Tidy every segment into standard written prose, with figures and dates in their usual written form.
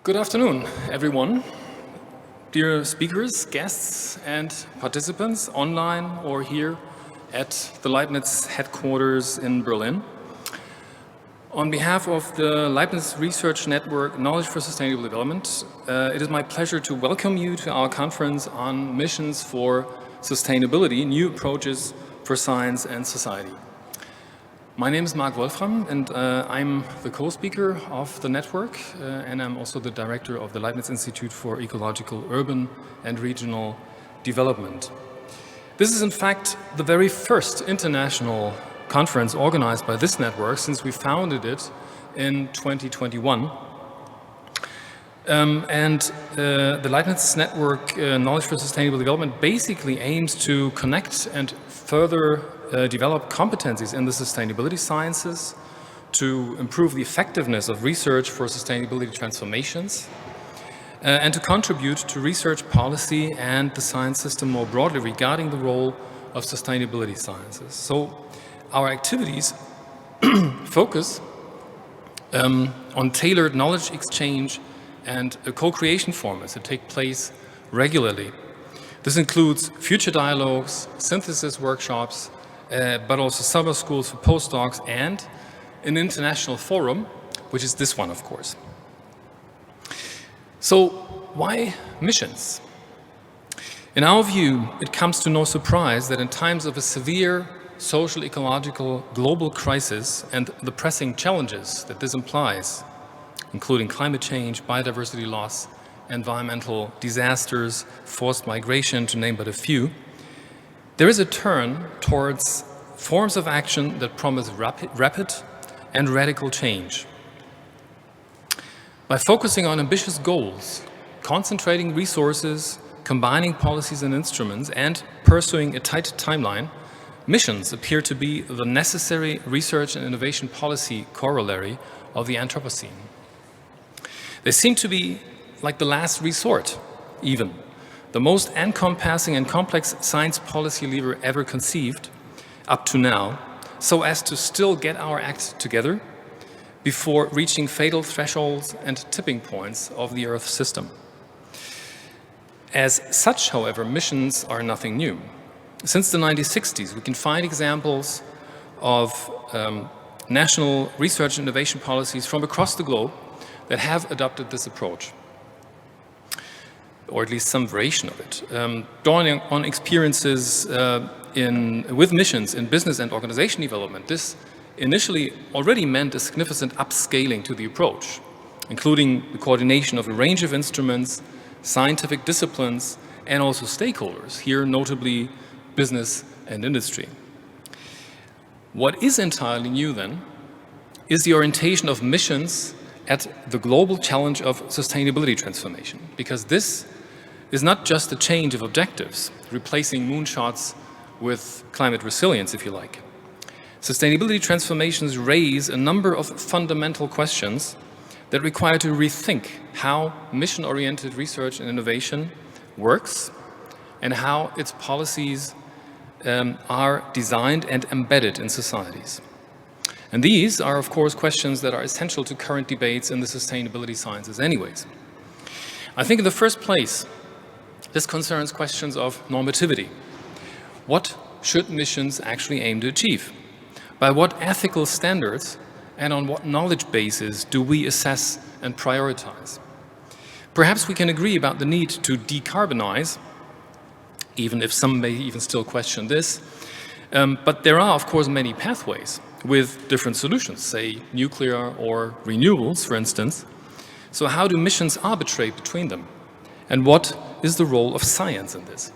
Good afternoon, everyone. Dear speakers, guests, and participants online or here at the Leibniz headquarters in Berlin. On behalf of the Leibniz Research Network Knowledge for Sustainable Development, it is my pleasure to welcome you to our conference on missions for sustainability, new approaches for science and society. My name is Mark Wolfram, and I'm the co-speaker of the network, and I'm also the director of the Leibniz Institute for Ecological, Urban and Regional Development. This is in fact the very first international conference organized by this network since we founded it in 2021. The Leibniz Network Knowledge for Sustainable Development basically aims to connect and further develop competencies in the sustainability sciences to improve the effectiveness of research for sustainability transformations and to contribute to research policy and the science system more broadly regarding the role of sustainability sciences. So our activities focus on tailored knowledge exchange and co-creation formats that take place regularly. This includes future dialogues, synthesis workshops, but also summer schools for postdocs and an international forum, which is this one, of course. So why missions? In our view, it comes to no surprise that in times of a severe social, ecological, global crisis and the pressing challenges that this implies, including climate change, biodiversity loss, environmental disasters, forced migration, to name but a few, there is a turn towards forms of action that promise rapid and radical change. By focusing on ambitious goals, concentrating resources, combining policies and instruments, and pursuing a tight timeline, missions appear to be the necessary research and innovation policy corollary of the Anthropocene. They seem to be like the last resort, even the most encompassing and complex science policy lever ever conceived up to now, so as to still get our act together before reaching fatal thresholds and tipping points of the Earth system. As such, however, missions are nothing new. Since the 1960s, we can find examples of national research and innovation policies from across the globe that have adopted this approach, or at least some variation of it. Drawing on experiences with missions in business and organization development, this initially already meant a significant upscaling to the approach, including the coordination of a range of instruments, scientific disciplines, and also stakeholders, here notably business and industry. What is entirely new then is the orientation of missions at the global challenge of sustainability transformation, because this is not just a change of objectives, replacing moonshots with climate resilience, if you like. Sustainability transformations raise a number of fundamental questions that require to rethink how mission-oriented research and innovation works and how its policies are designed and embedded in societies. And these are, of course, questions that are essential to current debates in the sustainability sciences anyways. I think in the first place, this concerns questions of normativity. What should missions actually aim to achieve? By what ethical standards and on what knowledge basis do we assess and prioritize? Perhaps we can agree about the need to decarbonize, even if some may even still question this. But there are, of course, many pathways with different solutions, say nuclear or renewables, for instance. So how do missions arbitrate between them? And what is the role of science in this?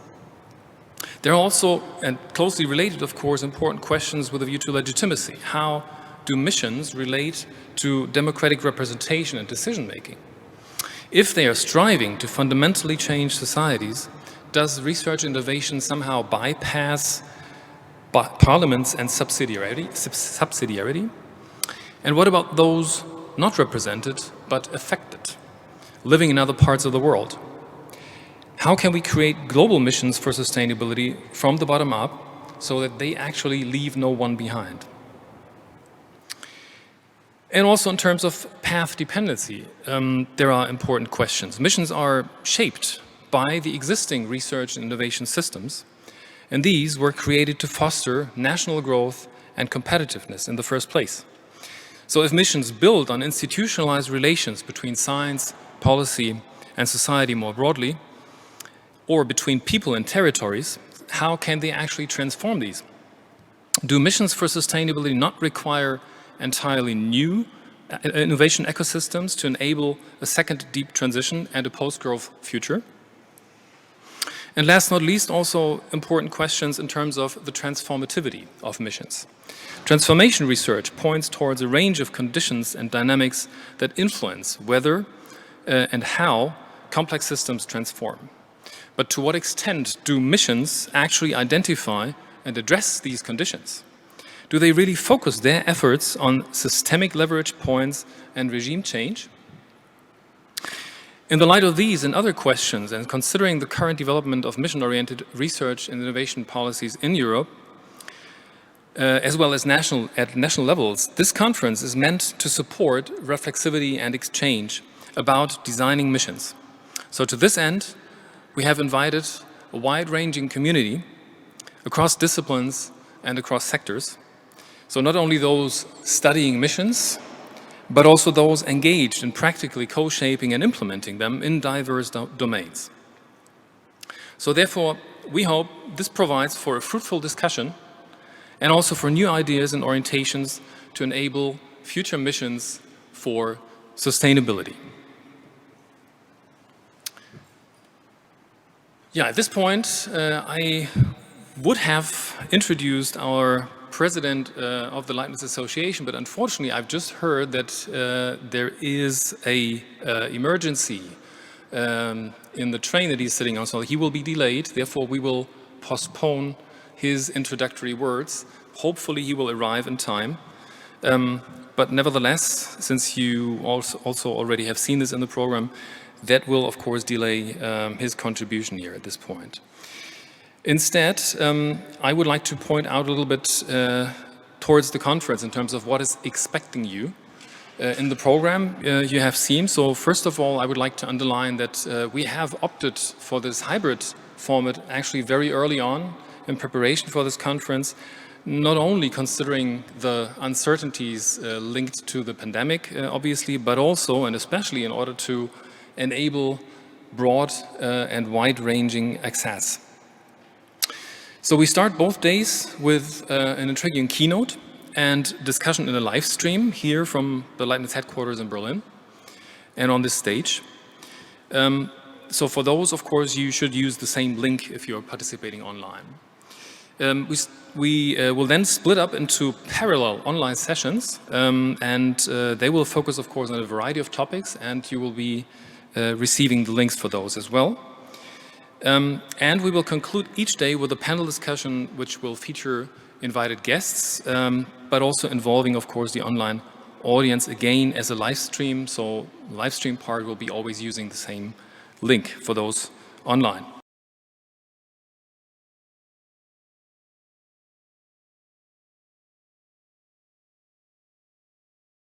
There are also, and closely related, of course, important questions with a view to legitimacy. How do missions relate to democratic representation and decision-making? If they are striving to fundamentally change societies, does research innovation somehow bypass parliaments and subsidiarity? And what about those not represented but affected, living in other parts of the world? How can we create global missions for sustainability from the bottom up so that they actually leave no one behind? And also in terms of path dependency, there are important questions. Missions are shaped by the existing research and innovation systems, and these were created to foster national growth and competitiveness in the first place. So if missions build on institutionalized relations between science, policy, and society more broadly, or between people and territories, how can they actually transform these? Do missions for sustainability not require entirely new innovation ecosystems to enable a second deep transition and a post-growth future? And last not least, also important questions in terms of the transformativity of missions. Transformation research points towards a range of conditions and dynamics that influence whether and how complex systems transform. But to what extent do missions actually identify and address these conditions? Do they really focus their efforts on systemic leverage points and regime change? In the light of these and other questions, and considering the current development of mission-oriented research and innovation policies in Europe, as well as at national levels, this conference is meant to support reflexivity and exchange about designing missions. So to this end, we have invited a wide-ranging community across disciplines and across sectors. So not only those studying missions, but also those engaged in practically co-shaping and implementing them in diverse domains. So therefore, we hope this provides for a fruitful discussion and also for new ideas and orientations to enable future missions for sustainability. Yeah, at this point, I would have introduced our president of the Leibniz Association, but unfortunately I've just heard that there is a emergency in the train that he's sitting on, so he will be delayed. Therefore, we will postpone his introductory words. Hopefully he will arrive in time. But nevertheless, since you also already have seen this in the program, that will of course delay his contribution here at this point. Instead, I would like to point out a little bit towards the conference in terms of what is expecting you in the program you have seen. So first of all, I would like to underline that we have opted for this hybrid format actually very early on in preparation for this conference, not only considering the uncertainties linked to the pandemic, obviously, but also and especially in order to enable broad and wide-ranging access. So we start both days with an intriguing keynote and discussion in a live stream here from the Leibniz headquarters in Berlin and on this stage. So for those, of course, you should use the same link if you're participating online. We will then split up into parallel online sessions and they will focus, of course, on a variety of topics, and you will be receiving the links for those as well. And we will conclude each day with a panel discussion which will feature invited guests, but also involving, of course, the online audience again as a live stream. So the live stream part will be always using the same link for those online.